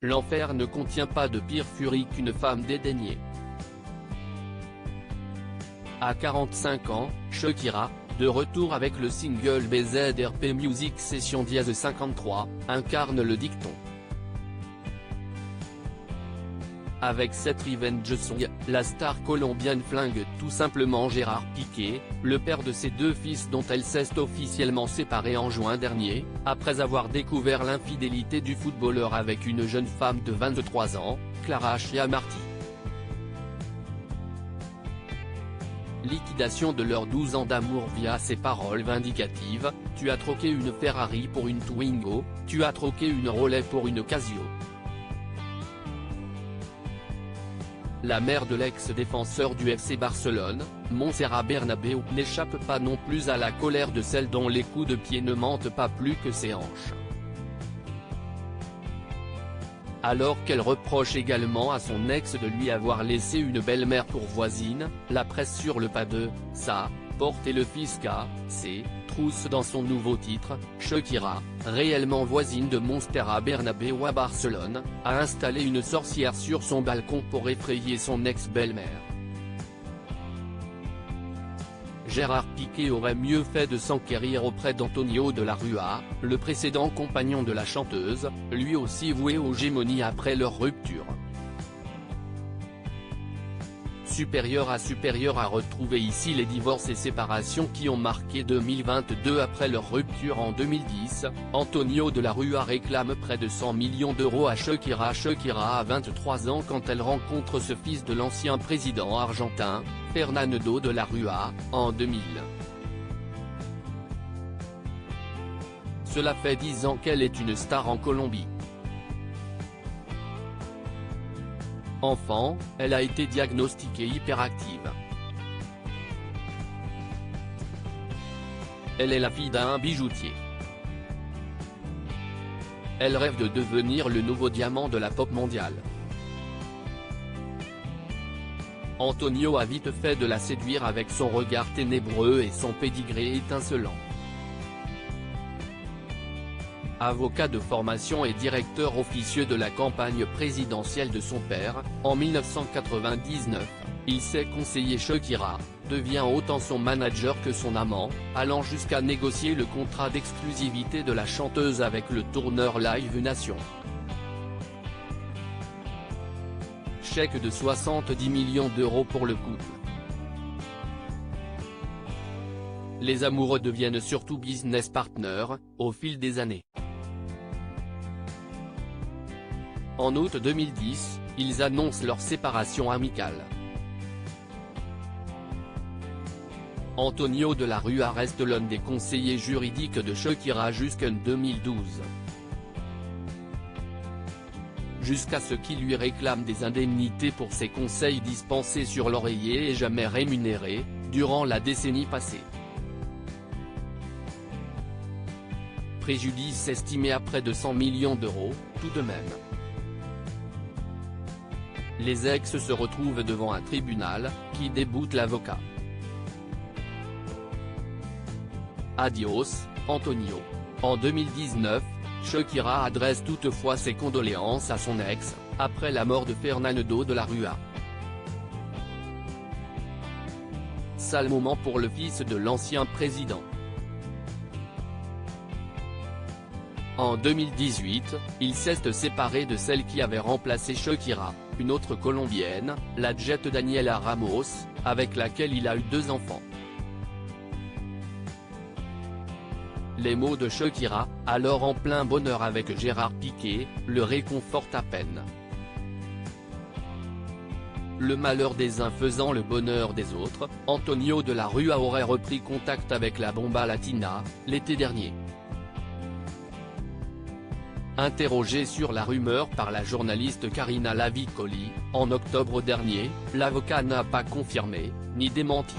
L'enfer ne contient pas de pire furie qu'une femme dédaignée. À 45 ans, Shakira, de retour avec le single BZRP Music Session Dièse 53, incarne le dicton. Avec cette revenge song, la star colombienne flingue tout simplement Gérard Piqué, le père de ses deux fils dont elle s'est officiellement séparée en juin dernier, après avoir découvert l'infidélité du footballeur avec une jeune femme de 23 ans, Clara Chiamarty. Liquidation de leurs 12 ans d'amour via ses paroles vindicatives: « Tu as troqué une Ferrari pour une Twingo, tu as troqué une Rolex pour une Casio ». La mère de l'ex-défenseur du FC Barcelone, Montserrat Bernabéu, n'échappe pas non plus à la colère de celle dont les coups de pied ne mentent pas plus que ses hanches. Alors qu'elle reproche également à son ex de lui avoir laissé une belle-mère pour voisine, la presse sur le pas de « sa » porte et le fisc s'est trousse dans son nouveau titre. Shakira, réellement voisine de Montserrat Bernabéu à Barcelone, a installé une sorcière sur son balcon pour effrayer son ex-belle-mère. Gérard Piqué aurait mieux fait de s'enquérir auprès d'Antonio de la Rúa, le précédent compagnon de la chanteuse, lui aussi voué aux gémonies après leur rupture. Supérieur à retrouver ici les divorces et séparations qui ont marqué 2022 après leur rupture en 2010, Antonio de la Rúa réclame près de 100 millions d'euros à Shakira. Shakira a 23 ans quand elle rencontre ce fils de l'ancien président argentin, Fernando de la Rúa, en 2000. Cela fait 10 ans qu'elle est une star en Colombie. Enfant, elle a été diagnostiquée hyperactive. Elle est la fille d'un bijoutier. Elle rêve de devenir le nouveau diamant de la pop mondiale. Antonio a vite fait de la séduire avec son regard ténébreux et son pédigré étincelant. Avocat de formation et directeur officieux de la campagne présidentielle de son père, en 1999, il s'est conseillé. Shakira devient autant son manager que son amant, allant jusqu'à négocier le contrat d'exclusivité de la chanteuse avec le tourneur Live Nation. Chèque de 70 millions d'euros pour le couple. Les amoureux deviennent surtout business partners, au fil des années. En août 2010, ils annoncent leur séparation amicale. Antonio de la Rúa reste l'un des conseillers juridiques de Shakira jusqu'en 2012. Jusqu'à ce qu'il lui réclame des indemnités pour ses conseils dispensés sur l'oreiller et jamais rémunérés, durant la décennie passée. Préjudice estimé à près de 100 millions d'euros, tout de même. Les ex se retrouvent devant un tribunal, qui déboute l'avocat. Adios, Antonio. En 2019, Shakira adresse toutefois ses condoléances à son ex, après la mort de Fernando de la Rúa. Sale moment pour le fils de l'ancien président. En 2018, il s'est séparé de celle qui avait remplacé Shakira, une autre colombienne, la Jet Daniela Ramos, avec laquelle il a eu 2 enfants. Les mots de Shakira, alors en plein bonheur avec Gérard Piqué, le réconfortent à peine. Le malheur des uns faisant le bonheur des autres, Antonio de la Rúa aurait repris contact avec la bomba latina, l'été dernier. Interrogé sur la rumeur par la journaliste Karina Lavicoli, en octobre dernier, l'avocat n'a pas confirmé, ni démenti.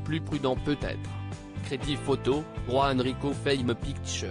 Plus prudent peut-être. Crédit photo, Juan Rico Fame Pictures.